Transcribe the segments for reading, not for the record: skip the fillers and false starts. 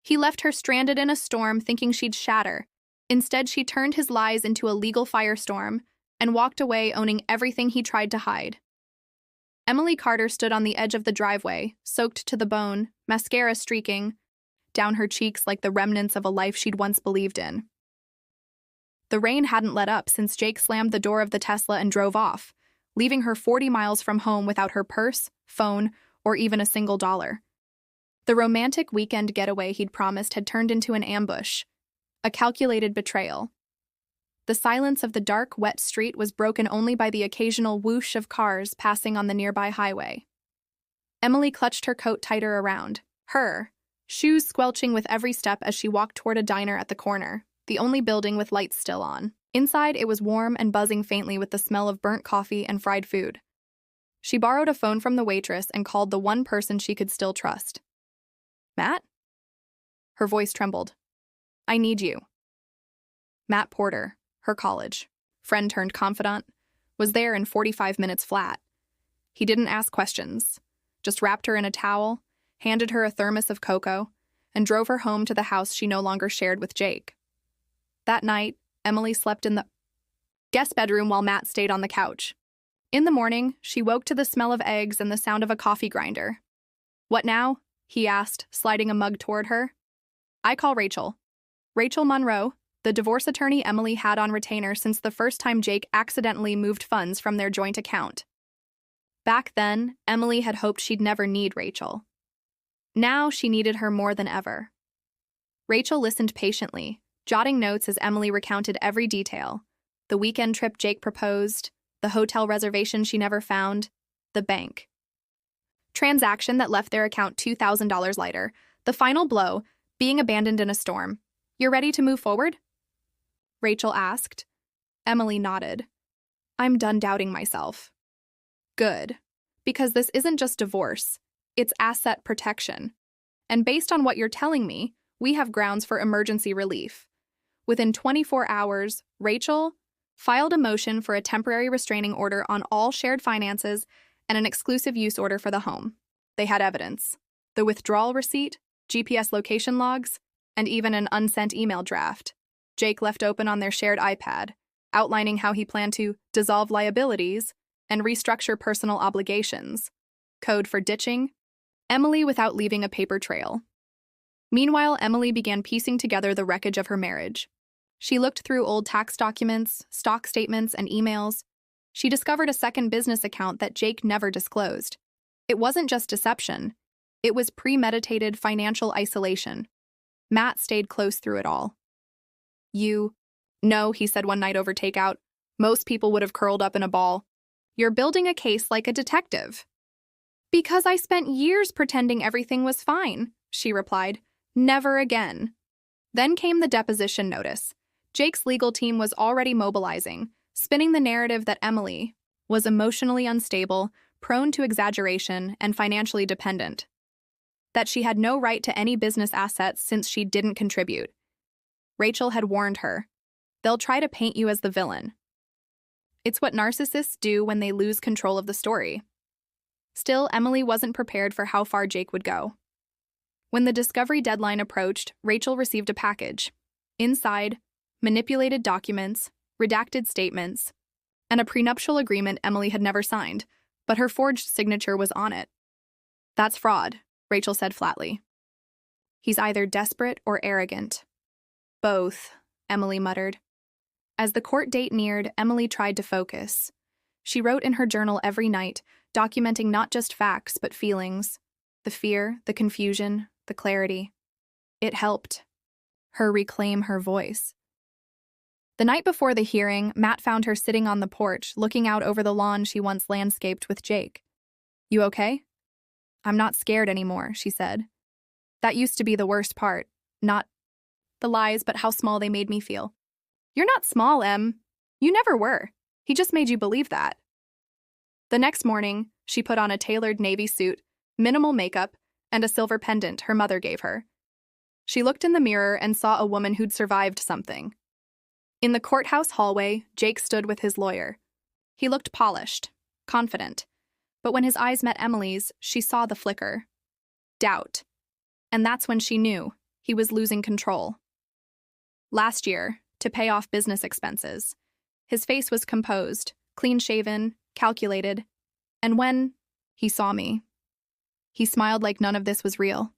He left her stranded in a storm thinking she'd shatter. Instead, she turned his lies into a legal firestorm and walked away owning everything he tried to hide. Emily Carter stood on the edge of the driveway, soaked to the bone, mascara streaking down her cheeks like the remnants of a life she'd once believed in. The rain hadn't let up since Jake slammed the door of the Tesla and drove off, leaving her 40 miles from home without her purse, phone, or even a single dollar. The romantic weekend getaway he'd promised had turned into an ambush, a calculated betrayal. The silence of the dark, wet street was broken only by the occasional whoosh of cars passing on the nearby highway. Emily clutched her coat tighter around her, shoes squelching with every step as she walked toward a diner at the corner, the only building with lights still on. Inside, it was warm and buzzing faintly with the smell of burnt coffee and fried food. She borrowed a phone from the waitress and called the one person she could still trust. "Matt?" Her voice trembled. "I need you." Matt Porter, her college friend turned confidant, was there in 45 minutes flat. He didn't ask questions, just wrapped her in a towel, handed her a thermos of cocoa, and drove her home to the house she no longer shared with Jake. That night, Emily slept in the guest bedroom while Matt stayed on the couch. In the morning, she woke to the smell of eggs and the sound of a coffee grinder. "What now?" he asked, sliding a mug toward her. "I call Rachel. Rachel Monroe, the divorce attorney Emily had on retainer since the first time Jake accidentally moved funds from their joint account. Back then, Emily had hoped she'd never need Rachel. Now she needed her more than ever. Rachel listened patiently, jotting notes as Emily recounted every detail: the weekend trip Jake proposed, the hotel reservation she never found, the bank transaction that left their account $2,000 lighter, the final blow, being abandoned in a storm. "You're ready to move forward?" Rachel asked. Emily nodded. "I'm done doubting myself." "Good. Because this isn't just divorce, it's asset protection. And based on what you're telling me, we have grounds for emergency relief." Within 24 hours, Rachel filed a motion for a temporary restraining order on all shared finances and an exclusive use order for the home. They had evidence: the withdrawal receipt, GPS location logs, and even an unsent email draft Jake left open on their shared iPad, outlining how he planned to dissolve liabilities and restructure personal obligations. Code for ditching Emily without leaving a paper trail. Meanwhile, Emily began piecing together the wreckage of her marriage. She looked through old tax documents, stock statements, and emails. She discovered a second business account that Jake never disclosed. It wasn't just deception. It was premeditated financial isolation. Matt stayed close through it all. "No," he said one night over takeout. "Most people would have curled up in a ball. You're building a case like a detective." "Because I spent years pretending everything was fine," she replied. "Never again." Then came the deposition notice. Jake's legal team was already mobilizing, spinning the narrative that Emily was emotionally unstable, prone to exaggeration, and financially dependent. That she had no right to any business assets since she didn't contribute. Rachel had warned her. "They'll try to paint you as the villain." It's what narcissists do when they lose control of the story. Still, Emily wasn't prepared for how far Jake would go. When the discovery deadline approached, Rachel received a package. Inside, manipulated documents, redacted statements, and a prenuptial agreement Emily had never signed, but her forged signature was on it. "That's fraud," Rachel said flatly. "He's either desperate or arrogant." "Both," Emily muttered. As the court date neared, Emily tried to focus. She wrote in her journal every night, documenting not just facts but feelings: the fear, the confusion, the clarity. It helped her reclaim her voice. The night before the hearing, Matt found her sitting on the porch, looking out over the lawn she once landscaped with Jake. "You okay?" "I'm not scared anymore," she said. "That used to be the worst part. Not the lies, but how small they made me feel." "You're not small, Em. You never were. He just made you believe that." The next morning, she put on a tailored navy suit, minimal makeup, and a silver pendant her mother gave her. She looked in the mirror and saw a woman who'd survived something. In the courthouse hallway, Jake stood with his lawyer. He looked polished, confident, but when his eyes met Emily's, she saw the flicker. Doubt. And that's when she knew He was losing control. Last year, to pay off business expenses, his face was composed, clean-shaven, calculated, and when he saw me, he smiled like none of this was real.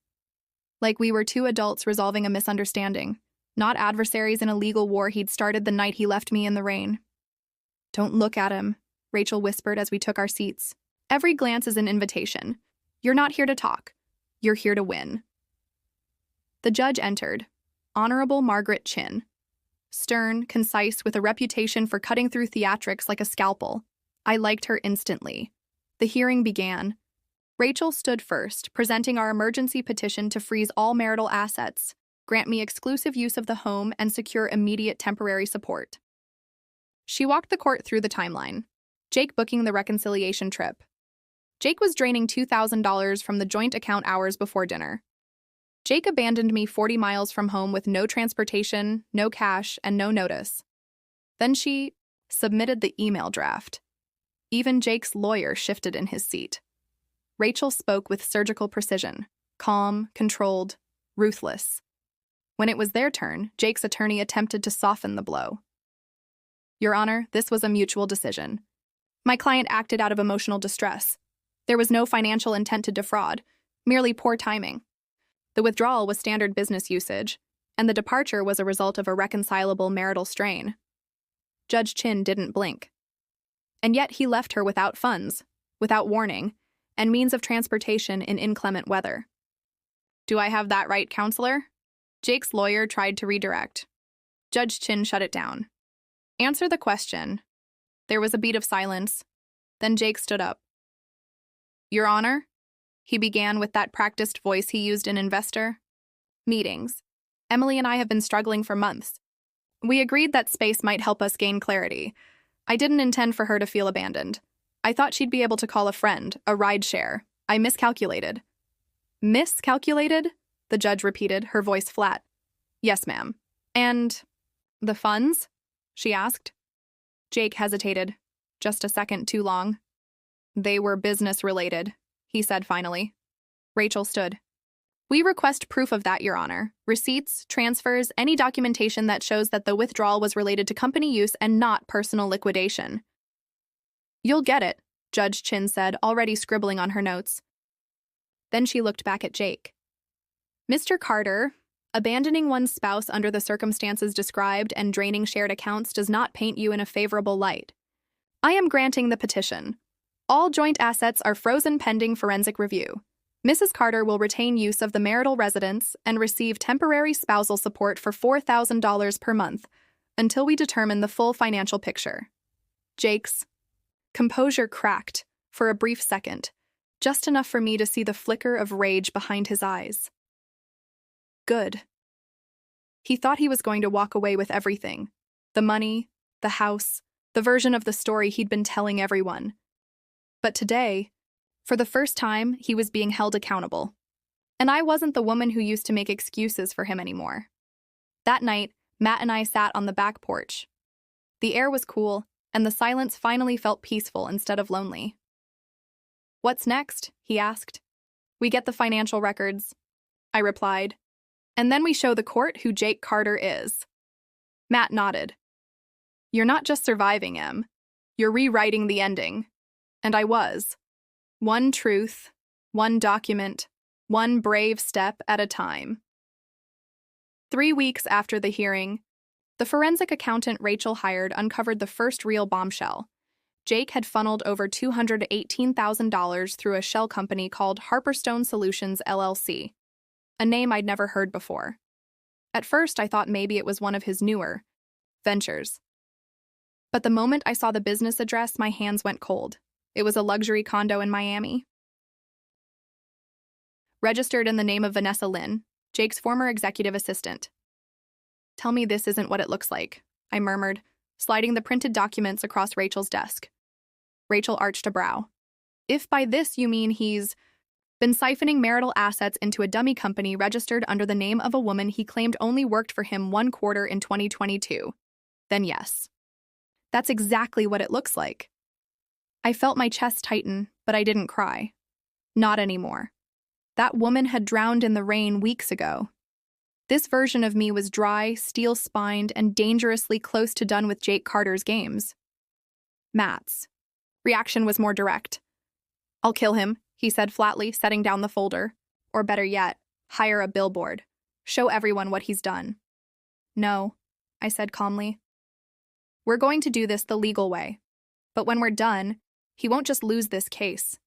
Like we were two adults resolving a misunderstanding, not adversaries in a legal war he'd started the night he left me in the rain. "Don't look at him," Rachel whispered as we took our seats. "Every glance is an invitation. You're not here to talk. You're here to win." The judge entered, Honorable Margaret Chin. Stern, concise, with a reputation for cutting through theatrics like a scalpel. I liked her instantly. The hearing began. Rachel stood first, presenting our emergency petition to freeze all marital assets, grant me exclusive use of the home, and secure immediate temporary support. She walked the court through the timeline. Jake booking the reconciliation trip. Jake was draining $2,000 from the joint account hours before dinner. Jake abandoned me 40 miles from home with no transportation, no cash, and no notice. Then she submitted the email draft. Even Jake's lawyer shifted in his seat. Rachel spoke with surgical precision, calm, controlled, ruthless. When it was their turn, Jake's attorney attempted to soften the blow. "Your Honor, this was a mutual decision. My client acted out of emotional distress. There was no financial intent to defraud, merely poor timing. The withdrawal was standard business usage, and the departure was a result of a reconcilable marital strain." Judge Chin didn't blink. And yet he left her without funds, without warning, and means of transportation in inclement weather. "Do I have that right, counselor?" Jake's lawyer tried to redirect. Judge Chin shut it down. "Answer the question." There was a beat of silence. Then Jake stood up. "Your Honor," he began with that practiced voice he used in investor meetings. "Emily and I have been struggling for months. We agreed that space might help us gain clarity. I didn't intend for her to feel abandoned. I thought she'd be able to call a friend, a ride share. I miscalculated." "Miscalculated?" the judge repeated, her voice flat. "Yes, ma'am." "And the funds?" she asked. Jake hesitated, just a second too long. "They were business-related," he said finally. Rachel stood. "We request proof of that, Your Honor. Receipts, transfers, any documentation that shows that the withdrawal was related to company use and not personal liquidation." "You'll get it," Judge Chin said, already scribbling on her notes. Then she looked back at Jake. "Mr. Carter, abandoning one's spouse under the circumstances described and draining shared accounts does not paint you in a favorable light. I am granting the petition. All joint assets are frozen pending forensic review. Mrs. Carter will retain use of the marital residence and receive temporary spousal support for $4,000 per month until we determine the full financial picture." Jake's composure cracked for a brief second, just enough for me to see the flicker of rage behind his eyes. Good. He thought he was going to walk away with everything. The money, the house, the version of the story he'd been telling everyone. But today, for the first time, he was being held accountable. And I wasn't the woman who used to make excuses for him anymore. That night, Matt and I sat on the back porch. The air was cool, and the silence finally felt peaceful instead of lonely. "What's next?" he asked. "We get the financial records," I replied. "And then we show the court who Jake Carter is." Matt nodded. "You're not just surviving him. You're rewriting the ending." And I was. One truth, one document, one brave step at a time. 3 weeks after the hearing, the forensic accountant Rachel hired uncovered the first real bombshell. Jake had funneled over $218,000 through a shell company called Harperstone Solutions, LLC. A name I'd never heard before. At first, I thought maybe it was one of his newer ventures. But the moment I saw the business address, my hands went cold. It was a luxury condo in Miami. Registered in the name of Vanessa Lynn, Jake's former executive assistant. "Tell me this isn't what it looks like," I murmured, sliding the printed documents across Rachel's desk. Rachel arched a brow. "If by this you mean he's been siphoning marital assets into a dummy company registered under the name of a woman he claimed only worked for him 1 quarter in 2022, then yes. That's exactly what it looks like." I felt my chest tighten, but I didn't cry. Not anymore. That woman had drowned in the rain weeks ago. This version of me was dry, steel-spined, and dangerously close to done with Jake Carter's games. Matt's reaction was more direct. "I'll kill him," he said flatly, setting down the folder. "Or better yet, hire a billboard. Show everyone what he's done." "No," I said calmly. "We're going to do this the legal way. But when we're done, he won't just lose this case.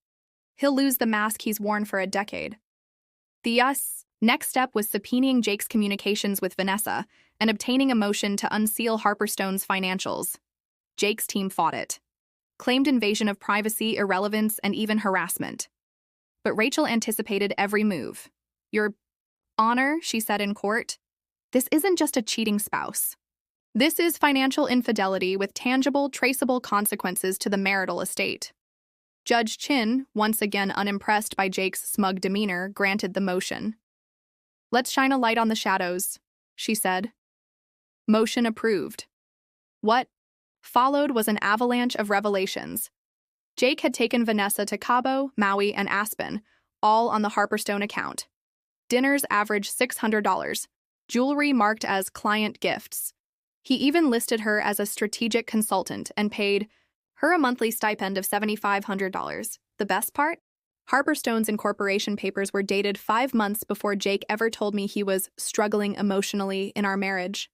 He'll lose the mask he's worn for a decade." The next step was subpoenaing Jake's communications with Vanessa and obtaining a motion to unseal Harperstone's financials. Jake's team fought it, claimed invasion of privacy, irrelevance, and even harassment. But Rachel anticipated every move. "Your Honor," she said in court, "this isn't just a cheating spouse. This is financial infidelity with tangible, traceable consequences to the marital estate." Judge Chin, once again unimpressed by Jake's smug demeanor, granted the motion. "Let's shine a light on the shadows," she said. Motion approved. What followed was an avalanche of revelations. Jake had taken Vanessa to Cabo, Maui, and Aspen, all on the Harperstone account. Dinners averaged $600, jewelry marked as client gifts. He even listed her as a strategic consultant and paid her a monthly stipend of $7,500. The best part? Harperstone's incorporation papers were dated 5 months before Jake ever told me he was struggling emotionally in our marriage.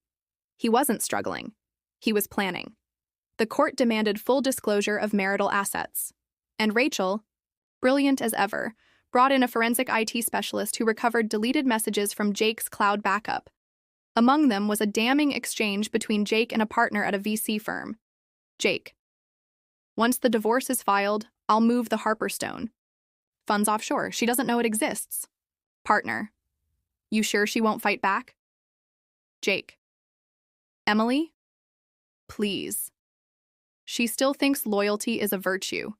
He wasn't struggling. He was planning. The court demanded full disclosure of marital assets. And Rachel, brilliant as ever, brought in a forensic IT specialist who recovered deleted messages from Jake's cloud backup. Among them was a damning exchange between Jake and a partner at a VC firm. Jake: "Once the divorce is filed, I'll move the Harperstone. Funds offshore. She doesn't know it exists." Partner: "You sure she won't fight back?" Jake: "Emily? Please. She still thinks loyalty is a virtue.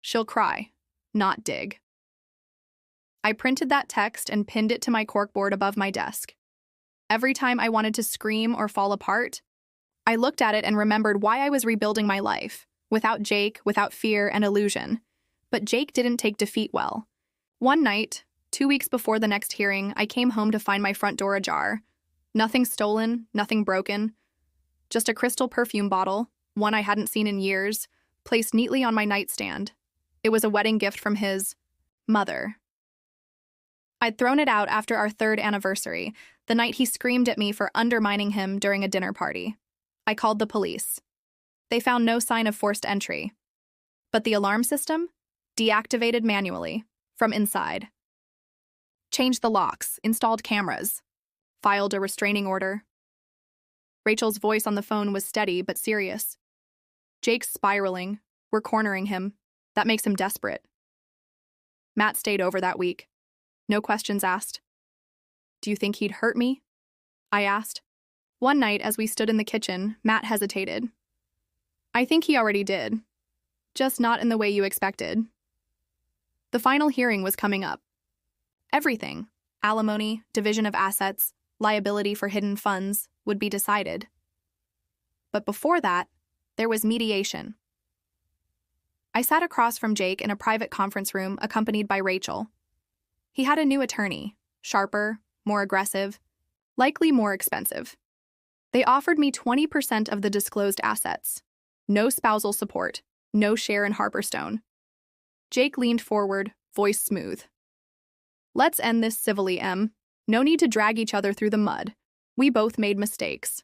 She'll cry, not dig." I printed that text and pinned it to my corkboard above my desk. Every time I wanted to scream or fall apart, I looked at it and remembered why I was rebuilding my life, without Jake, without fear and illusion. But Jake didn't take defeat well. One night, 2 weeks before the next hearing, I came home to find my front door ajar. Nothing stolen, nothing broken. Just a crystal perfume bottle, one I hadn't seen in years, placed neatly on my nightstand. It was a wedding gift from his mother. I'd thrown it out after our 3rd anniversary, the night he screamed at me for undermining him during a dinner party. I called the police. They found no sign of forced entry. But the alarm system? Deactivated manually, from inside. Changed the locks, installed cameras, filed a restraining order. Rachel's voice on the phone was steady but serious. "Jake's spiraling. We're cornering him. That makes him desperate." Matt stayed over that week. No questions asked. "Do you think he'd hurt me?" I asked. One night, as we stood in the kitchen, Matt hesitated. "I think he already did. Just not in the way you expected." The final hearing was coming up. Everything, alimony, division of assets, liability for hidden funds, would be decided. But before that, there was mediation. I sat across from Jake in a private conference room accompanied by Rachel. He had a new attorney, sharper, more aggressive, likely more expensive. They offered me 20% of the disclosed assets. No spousal support, no share in Harperstone. Jake leaned forward, voice smooth. "Let's end this civilly, Em. No need to drag each other through the mud. We both made mistakes."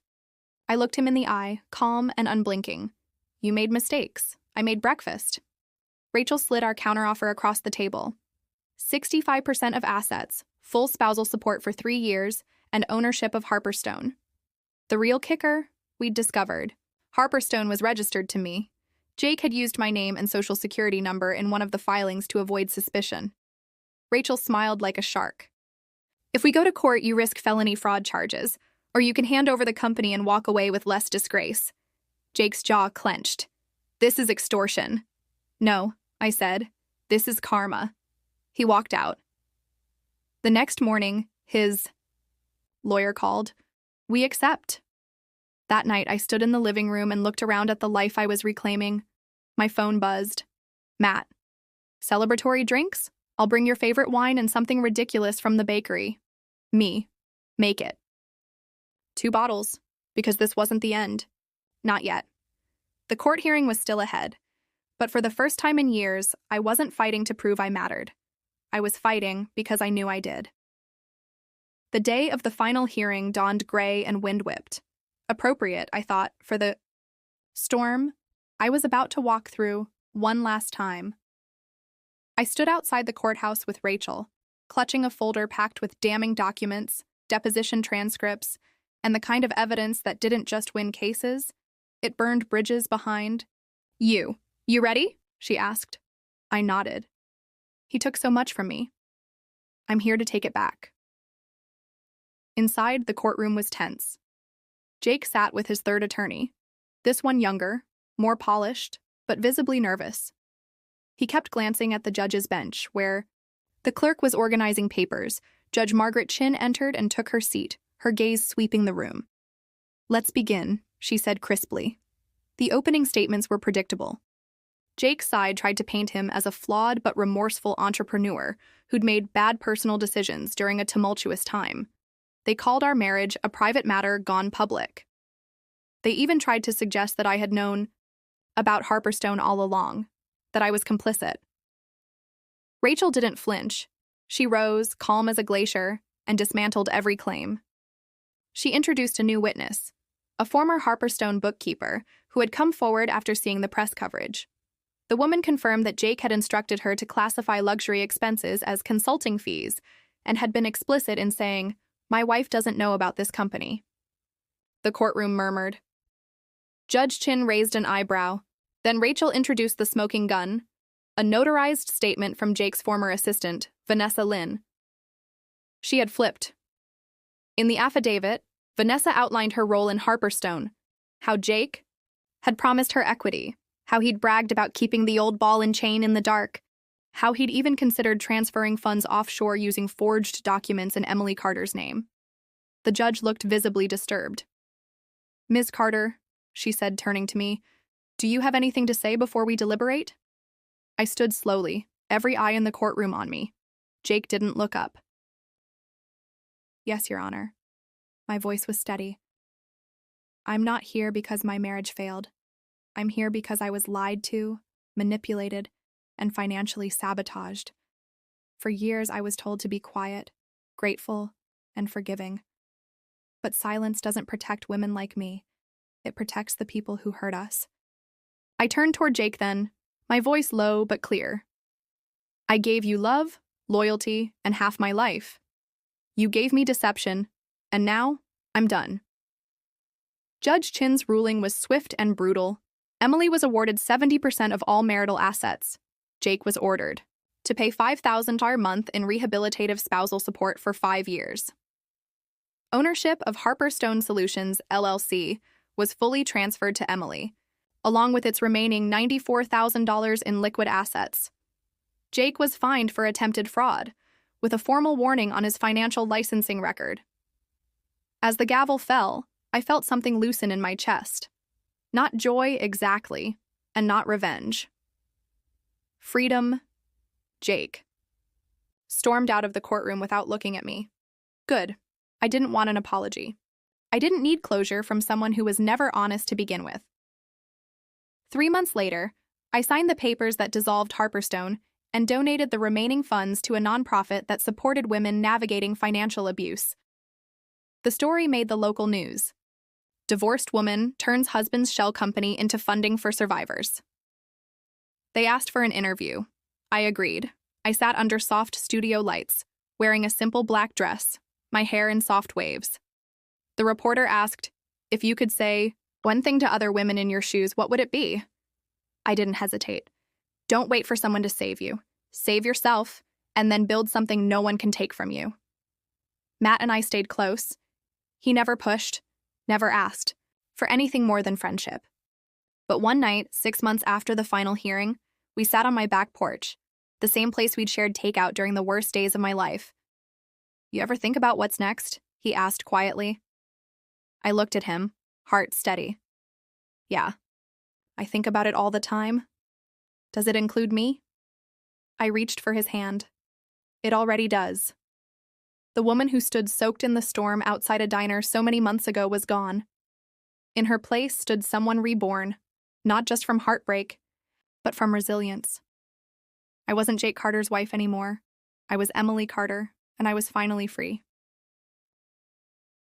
I looked him in the eye, calm and unblinking. "You made mistakes. I made breakfast." Rachel slid our counteroffer across the table. 65% of assets, full spousal support for 3 years, and ownership of Harperstone. The real kicker, we'd discovered. Harperstone was registered to me. Jake had used my name and social security number in one of the filings to avoid suspicion. Rachel smiled like a shark. "If we go to court, you risk felony fraud charges, or you can hand over the company and walk away with less disgrace." Jake's jaw clenched. "This is extortion." "No," I said. "This is karma." He walked out. The next morning, his lawyer called. "We accept." That night, I stood in the living room and looked around at the life I was reclaiming. My phone buzzed. "Matt, celebratory drinks? I'll bring your favorite wine and something ridiculous from the bakery." Me. Make it. 2 bottles, because this wasn't the end. Not yet. The court hearing was still ahead, but for the first time in years, I wasn't fighting to prove I mattered. I was fighting because I knew I did. The day of the final hearing dawned gray and wind-whipped. Appropriate, I thought, for the storm I was about to walk through one last time. I stood outside the courthouse with Rachel, clutching a folder packed with damning documents, deposition transcripts, and the kind of evidence that didn't just win cases, it burned bridges behind. You ready? She asked. I nodded. He took so much from me. I'm here to take it back. Inside, the courtroom was tense. Jake sat with his third attorney, this one younger, more polished, but visibly nervous. He kept glancing at the judge's bench, where the clerk was organizing papers. Judge Margaret Chin entered and took her seat, her gaze sweeping the room. Let's begin, she said crisply. The opening statements were predictable. Jake's side tried to paint him as a flawed but remorseful entrepreneur who'd made bad personal decisions during a tumultuous time. They called our marriage a private matter gone public. They even tried to suggest that I had known about Harperstone all along, that I was complicit. Rachel didn't flinch. She rose, calm as a glacier, and dismantled every claim. She introduced a new witness, a former Harperstone bookkeeper who had come forward after seeing the press coverage. The woman confirmed that Jake had instructed her to classify luxury expenses as consulting fees and had been explicit in saying, "My wife doesn't know about this company." The courtroom murmured. Judge Chin raised an eyebrow. Then Rachel introduced the smoking gun, a notarized statement from Jake's former assistant, Vanessa Lin. She had flipped. In the affidavit, Vanessa outlined her role in Harperstone, how Jake had promised her equity, how he'd bragged about keeping the old ball and chain in the dark, how he'd even considered transferring funds offshore using forged documents in Emily Carter's name. The judge looked visibly disturbed. "Ms. Carter," she said, turning to me, "do you have anything to say before we deliberate?" I stood slowly, every eye in the courtroom on me. Jake didn't look up. "Yes, Your Honor." My voice was steady. "I'm not here because my marriage failed. I'm here because I was lied to, manipulated, and financially sabotaged. For years, I was told to be quiet, grateful, and forgiving. But silence doesn't protect women like me. It protects the people who hurt us." I turned toward Jake then, my voice low but clear. "I gave you love, loyalty, and half my life. You gave me deception, and now I'm done." Judge Chin's ruling was swift and brutal. Emily was awarded 70% of all marital assets. Jake was ordered to pay $5,000 a month in rehabilitative spousal support for 5 years. Ownership of Harperstone Solutions, LLC, was fully transferred to Emily, along with its remaining $94,000 in liquid assets. Jake was fined for attempted fraud, with a formal warning on his financial licensing record. As the gavel fell, I felt something loosen in my chest. Not joy exactly, and not revenge. Freedom. Jake stormed out of the courtroom without looking at me. Good. I didn't want an apology. I didn't need closure from someone who was never honest to begin with. 3 months later, I signed the papers that dissolved Harperstone and donated the remaining funds to a nonprofit that supported women navigating financial abuse. The story made the local news. Divorced woman turns husband's shell company into funding for survivors. They asked for an interview. I agreed. I sat under soft studio lights, wearing a simple black dress, my hair in soft waves. The reporter asked, "If you could say one thing to other women in your shoes, what would it be?" I didn't hesitate. Don't wait for someone to save you. Save yourself, and then build something no one can take from you. Matt and I stayed close. He never pushed, never asked, for anything more than friendship. But one night, 6 months after the final hearing, we sat on my back porch, the same place we'd shared takeout during the worst days of my life. "You ever think about what's next?" he asked quietly. I looked at him, heart steady. "Yeah, I think about it all the time. Does it include me?" I reached for his hand. "It already does." The woman who stood soaked in the storm outside a diner so many months ago was gone. In her place stood someone reborn, not just from heartbreak, but from resilience. I wasn't Jake Carter's wife anymore. I was Emily Carter, and I was finally free.